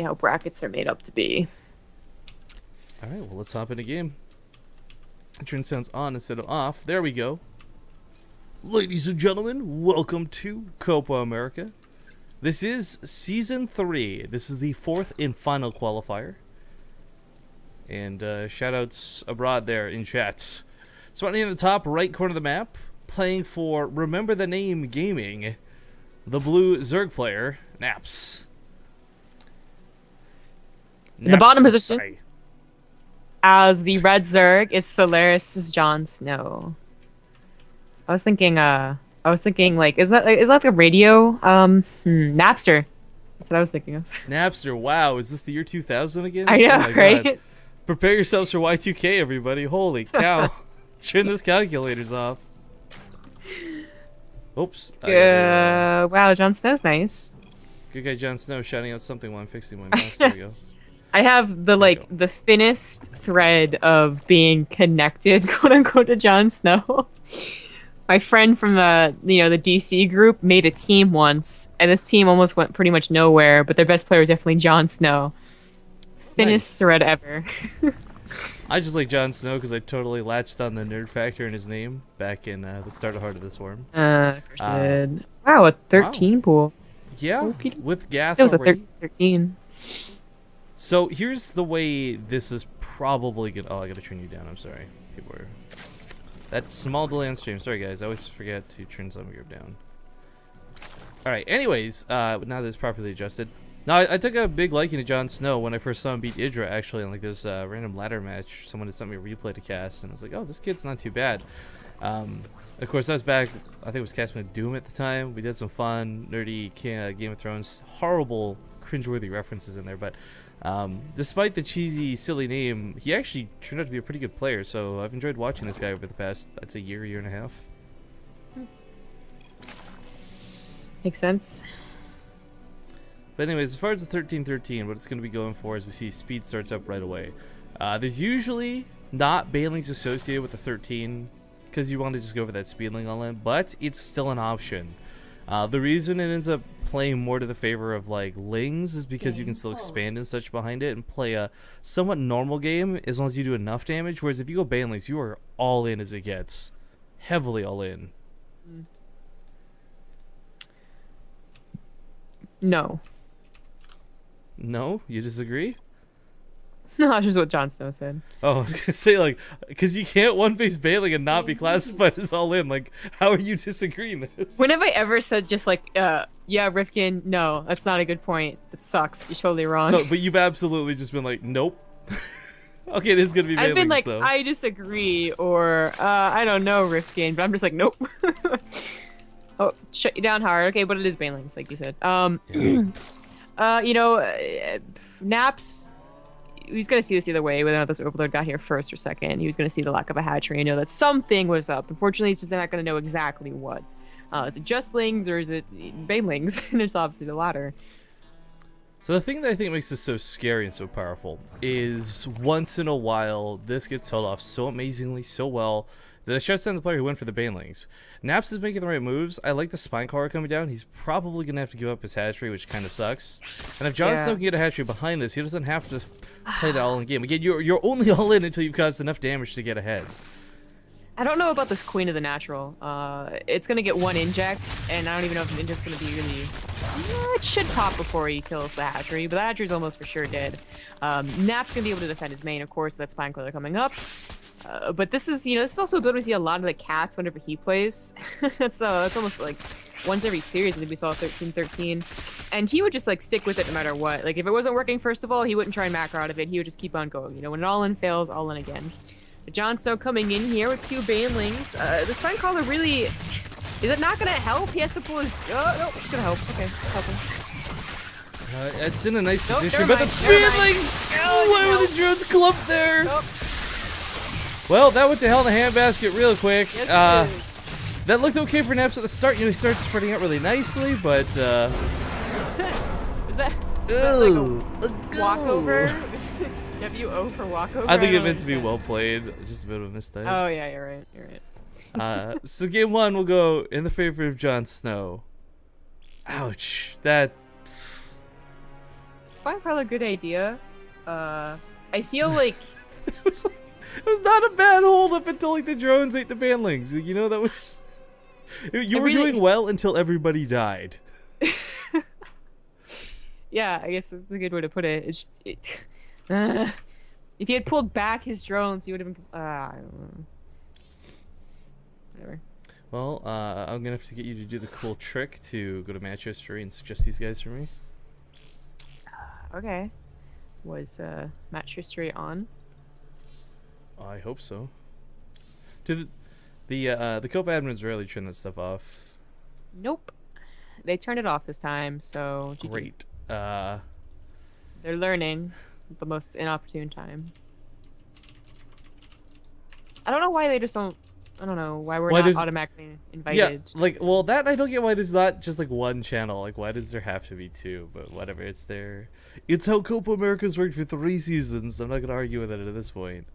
how brackets are made up to be. All right, well, let's hop in a game. Turn sounds on instead of off. There we go. Ladies and gentlemen, welcome to Copa America. This is Season 3. This is the fourth and final qualifier. And shoutouts abroad there in chat. Spawning in the top right corner of the map, playing for Remember the Name Gaming, the blue Zerg player, Naps. In the bottom Naps position, Messiah. as the red Zerg, is Solaris' JonSnow. I was thinking, like, is that like a radio? Napster. That's what I was thinking of. Napster, wow, is this the year 2000 again? I know, Oh my right? God. Prepare yourselves for Y2K, everybody. Holy cow. Turn those calculators off. Oops. Wow, JonSnow's nice. Good guy JonSnow shouting out something while I'm fixing my mouse. There we go. I have There we go. the thinnest thread of being connected, quote unquote, to JonSnow. My friend from the the DC group made a team once, and this team almost went pretty much nowhere. But their best player was definitely JonSnow. Thinnest Nice. thread ever. I just like JonSnow because I totally latched on the nerd factor in his name back in the start of Heart of the Swarm. Of course I did. Wow, a 13 pool. Yeah, Okey-doke. with gas It was a already. 13. So here's the way this is probably gonna. Oh, I gotta turn you down. I'm sorry. People are. That small delay on stream. Sorry, guys. I always forget to turn some group down. All right. Anyways, now that it's properly adjusted. Now I took a big liking to JonSnow when I first saw him beat Idra. Actually, in like this random ladder match, someone had sent me a replay to cast, and I was like, "Oh, this kid's not too bad." Of course, that was back. I think it was casting with Doom at the time. We did some fun, nerdy Game of Thrones, horrible, cringeworthy references in there, but. Despite the cheesy, silly name, he actually turned out to be a pretty good player, so I've enjoyed watching this guy over the past, I'd say, year and a half. Makes sense. But anyways, as far as the 13-13, what it's going to be going for is we see speed starts up right away. There's usually not banelings associated with the 13, because you want to just go for that speedling all in, but it's still an option. The reason it ends up playing more to the favor of like Lings is because you can still expand and such behind it and play a somewhat normal game as long as you do enough damage. Whereas if you go Banelings, you are all in as it gets, heavily all in. No. No, you disagree? No, that's just what JonSnow said. Oh, I was gonna say like, because you can't one-face Baneling and not be classified as all in. Like, how are you disagreeing this? When have I ever said just like, yeah, Rifkin, no, that's not a good point. That sucks. You're totally wrong. No, but you've absolutely just been like, nope. Okay, it is gonna be Banelings I've been like, though. I disagree, or I don't know, Rifkin, but I'm just like, nope. Oh, shut you down hard. Okay, but it is Banelings, like you said. Yeah. Naps. He was gonna see this either way, whether or not this overload got here first or second. He was gonna see the lack of a hatchery and know that something was up. Unfortunately, he's just not gonna know exactly what. Is it just Lings or is it Banelings? And it's obviously the latter. So the thing that I think makes this so scary and so powerful is once in a while this gets held off so amazingly, so well that it shuts down the player who went for the Banelings. Naps is making the right moves. I like the spine collar coming down. He's probably gonna have to give up his hatchery, which kind of sucks. And if JonSnow can get a hatchery behind this, he doesn't have to play that all in game. Again, you're only all in until you've caused enough damage to get ahead. I don't know about this Queen of the Natural. It's gonna get one inject, and I don't even know if an inject's gonna be really. It should pop before he kills the hatchery, but the hatchery's almost for sure dead. Nap's gonna be able to defend his main, of course. That spine collar coming up. But this is, this is also a ability to see a lot of the cats whenever he plays. It's almost like once every series. I think we saw 13-13, and he would just like stick with it no matter what. Like if it wasn't working, first of all, he wouldn't try and macro out of it. He would just keep on going. When an all in fails, all in again. But JonSnow coming in here with two Banelings. The spine collar really is it not gonna help? He has to pull his. Oh no, it's gonna help. Okay, help him. It's in a nice Nope, position, never but the mind, never mind. Banelings! Oh, Why no. were the drones clumped there? Nope. Well, that went to hell in a handbasket real quick. Yes, it is. That looked okay for Naps at the start. He started spreading out really nicely, but Is that like ooh, a walkover? WO for walkover? I think it don't meant to be understand. well played. Just a bit of a mistake. Oh yeah, you're right. You're right. So game one will go in the favor of JonSnow. Ouch. That Spine Crawler, a good idea. I feel like It was not a bad hold up until like the drones ate the banlings. You know, that was you were doing well until everybody died. Yeah, I guess that's a good way to put it. It's just, if he had pulled back his drones, he would have been. I don't know. Whatever. Well, I'm gonna have to get you to do the cool trick to go to match history and suggest these guys for me. Okay. Was match history on? I hope so. Do the Copa admins rarely turn that stuff off. Nope. They turned it off this time, so GG. Great. They're learning at the most inopportune time. I don't know why they just don't. I don't know why we're not automatically invited. Yeah, like, well, that I don't get why there's not just like one channel. Like, why does there have to be two? But whatever, it's there. It's how Copa America's worked for 3 seasons. I'm not gonna argue with it at this point.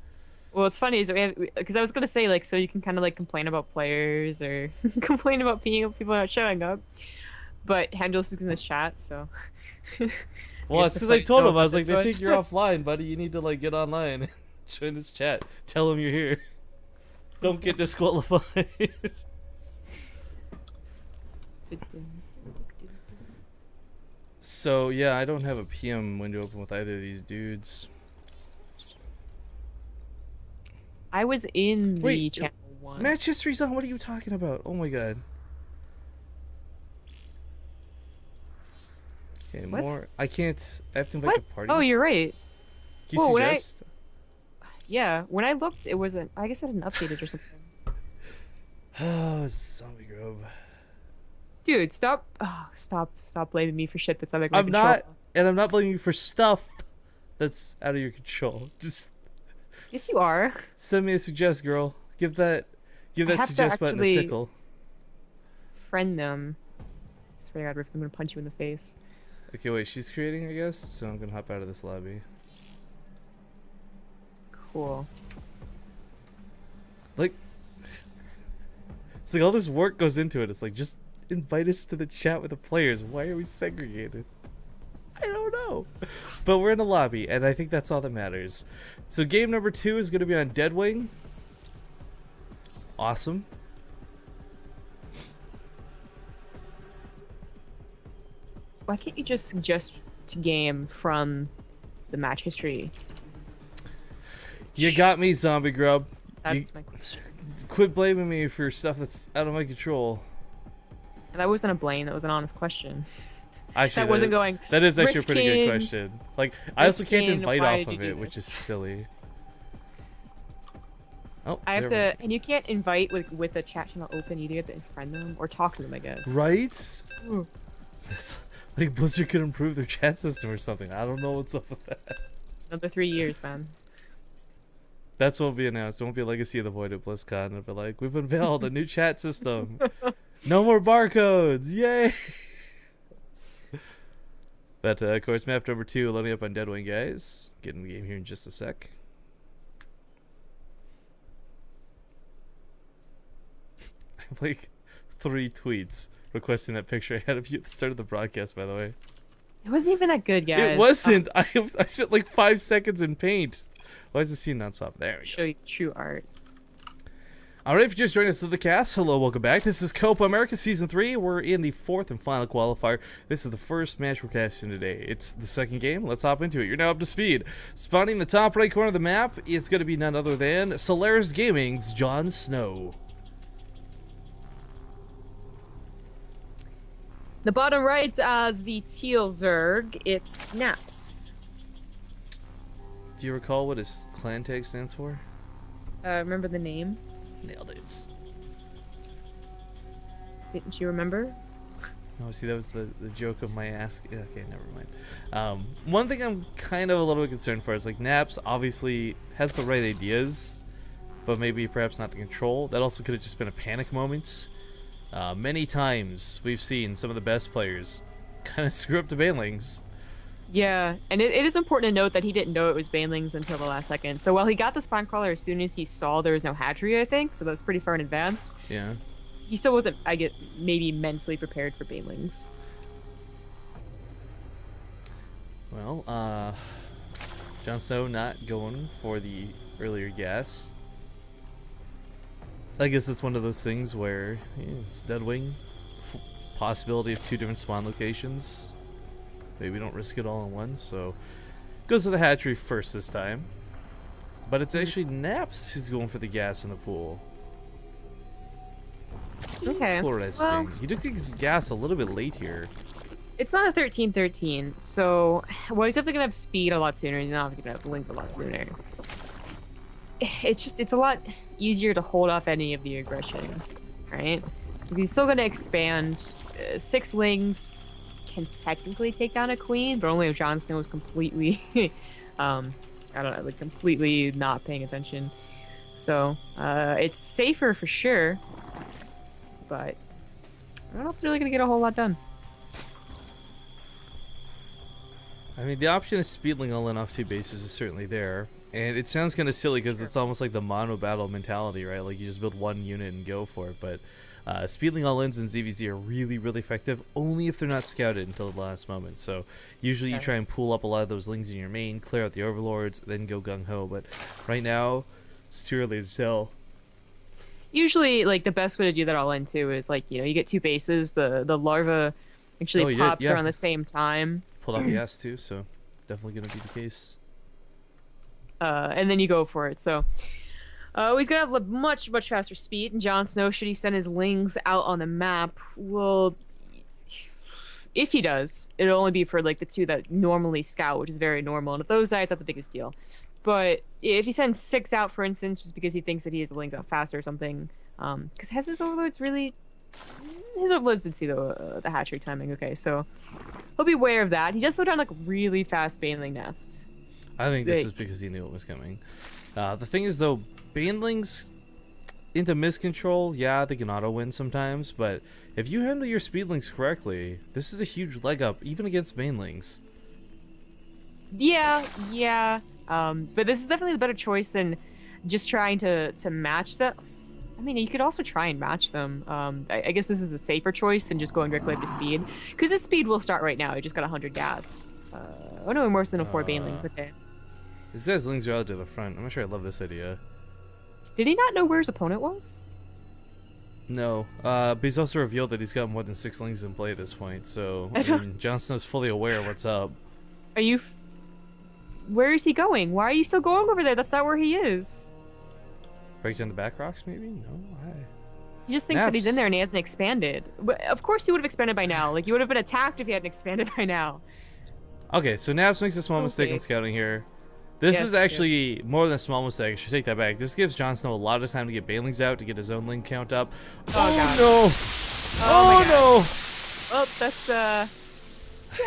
Well, it's funny is because I was gonna say like so you can kind of like complain about players or complain about people not showing up, but Handles is in this chat, so. Well, it's because I told him I was like, they think you're offline, buddy. You need to like get online and join this chat. Tell them you're here. Don't get disqualified. So yeah, I don't have a PM window open with either of these dudes. I was in the channel once. Match history's on. What are you talking about? Oh my god. Okay, what? more. I can't. I have to invite the party. Oh, you're right. Can you suggest? Yeah, when I looked, it wasn't. I guess it hadn't updated or something. Oh, zombie grove. Dude, stop! Oh, stop blaming me for shit that's out of my I'm control. not, and I'm not blaming you for stuff that's out of your control. Just. Yes, you are. Send me a suggest, girl. Give that suggest button a tickle. Friend them. I swear to God, Riff, I'm gonna punch you in the face. Okay, wait. She's creating, I guess. So I'm gonna hop out of this lobby. Cool. Like, it's like all this work goes into it. It's like, just invite us to the chat with the players. Why are we segregated? I don't know. But we're in a lobby, and I think that's all that matters. So game number 2 is going to be on Deadwing. Awesome. Why can't you just suggest to game from the match history? You got me, zombie grub. That's my question. Quit blaming me for stuff that's out of my control. That wasn't a blame. That was an honest question. Actually, that wasn't going. That is actually a pretty good question. Like, I also can't invite off of it, which is silly. Oh, I have to, and you can't invite with a chat channel open. You have to friend them or talk to them, I guess. Right? Like Blizzard could improve their chat system or something. I don't know what's up with that. Another 3 years, man. That's what will be announced. It won't be Legacy of the Void at BlizzCon. It'll be like, we've unveiled a new chat system. No more barcodes. Yay! But, of course, map number 2 loading up on Deadwing, guys. Get in the game here in just a sec. I have like 3 tweets requesting that picture I had of you at the start of the broadcast, by the way. It wasn't even that good, guys. It wasn't. I spent like 5 seconds in paint. Why is the scene not stop? There we go. Show you true art. Alright, if you just joined us to the cast, hello, welcome back. This is Copa America Season 3. We're in the 4th and final qualifier. This is the first match we're casting today. It's the second game. Let's hop into it. You're now up to speed. Spawning in the top right corner of the map is going to be none other than Solaris Gaming's JonSnow. The bottom right as the teal Zerg, it's Naps. Do you recall what his clan tag stands for? Remember the name? Nailed it. Didn't you remember? Oh, see, that was the joke of my ask. Okay, never mind. One thing I'm kind of a little bit concerned for is like Naps obviously has the right ideas, but maybe perhaps not the control. That also could have just been a panic moment. Many times we've seen some of the best players kind of screw up the banelings. Yeah, and it is important to note that he didn't know it was banelings until the last second. So while he got the spawn crawler as soon as he saw there was no hatchery, I think, so that was pretty far in advance. Yeah. He still wasn't, maybe mentally prepared for banelings. Well, JonSnow not going for the earlier gas. I guess it's one of those things where it's dead wing, possibility of 2 different spawn locations. Maybe we don't risk it all in one, so goes to the hatchery first this time. But it's actually Naps who's going for the gas in the pool. Okay. Well, he took his gas a little bit late here. It's not a 13-13, so well, he's definitely gonna have speed a lot sooner, and he's obviously gonna have length a lot sooner. It's a lot easier to hold off any of the aggression, right? He's still gonna expand. 6 lings can technically take down a queen, but only if JonSnow was completely, I don't know, like completely not paying attention. So it's safer for sure, but I don't know if it's really gonna get a whole lot done. I mean, the option of speedling all in off 2 bases is certainly there. And it sounds kind of silly because it's almost like the mono battle mentality, right? Like you just build 1 unit and go for it. But speedling all ins in ZVZ are really, really effective, only if they're not scouted until the last moment. So usually you try and pull up a lot of those lings in your main, clear out the overlords, then go gung-ho. But right now, it's too early to tell. Usually, like, the best way to do that all in, too, is, like, you get 2 bases, the larva actually pops around the same time. Pulled off the gas too, so definitely gonna be the case. And then you go for it. So he's gonna have much faster speed. And JonSnow, should he send his lings out on the map, will, if he does, it'll only be for like the 2 that normally scout, which is very normal. And if those die, it's not the biggest deal. But if he sends 6 out, for instance, just because he thinks that he has the lings out faster or something, because has his overlords really? His overlords did see the hatchery timing. Okay, so he'll be aware of that. He does slow down like really fast baneling nests. I think this is because he knew it was coming. The thing is, though, banelings into miscontrol, yeah, they can auto-win sometimes, but if you handle your speedlings correctly, this is a huge leg up, even against banelings. Yeah. But this is definitely the better choice than just trying to match them. I mean, you could also try and match them. I guess this is the safer choice than just going directly up to speed. Because his speed will start right now. He just got 100 gas. Oh no, worse than a 4 banelings. Okay. This guy's lings are out to the front. I'm not sure I love this idea. Did he not know where his opponent was? No, but he's also revealed that he's got more than 6 lings in play at this point. So I mean, JonSnow's fully aware of what's up. Are you? Where is he going? Why are you still going over there? That's not where he is. Break down the back rocks, maybe? No, why? He just thinks that he's in there and he hasn't expanded. But of course he would have expanded by now. Like, he would have been attacked if he hadn't expanded by now. Okay, so Naps makes a small mistake in scouting here. This is actually more than a small mistake. I should take that back. This gives JonSnow a lot of time to get banelings out, to get his own ling count up. Oh, God. No! No! Well, that's, yeah,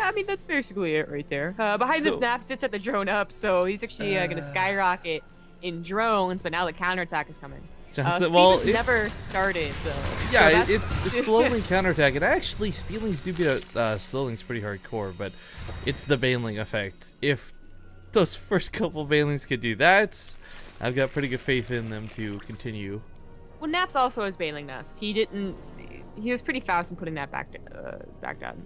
I mean, that's basically it right there. Behind this Nap sits at the drone up, so he's actually going to skyrocket in drones, but now the counterattack is coming. Speed never started, though. Yeah, so it's slowly counterattack. And actually, speedlings do beat slowlings pretty hardcore, but it's the baneling effect. If those first couple banelings could do that, I've got pretty good faith in them to continue. Well, Naps also has baneling nest. He was pretty fast in putting that back down.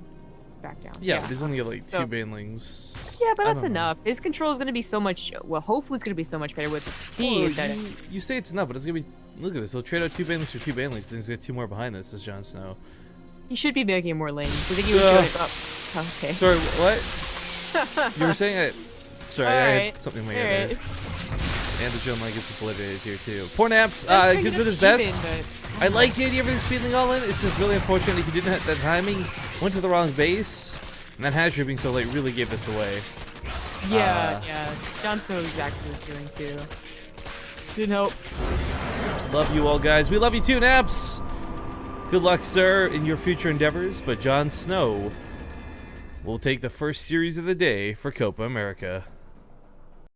Yeah, but he's only got like 2 banelings. Yeah, but that's enough. His control is going to be so much, well, hopefully it's going to be so much better with the speed. You say it's enough, but it's going to be, look at this. He'll trade out 2 banelings for 2 banelings, then he's got 2 more behind this, is JonSnow. He should be making more lanes. I think he was doing it up. Oh, okay. Sorry, what? You were saying that? Sorry, I had something in my ear there. And the drone line gets obliterated here too. Poor Naps, gives it his best. I like the idea of him speeding all in. It's just really unfortunate he didn't have that timing. Went to the wrong base. And that hatchery being so late really gave this away. Yeah. JonSnow knows exactly what he's doing too. Didn't help. Love you all, guys. We love you too, Naps. Good luck, sir, in your future endeavors. But JonSnow will take the first series of the day for Copa America.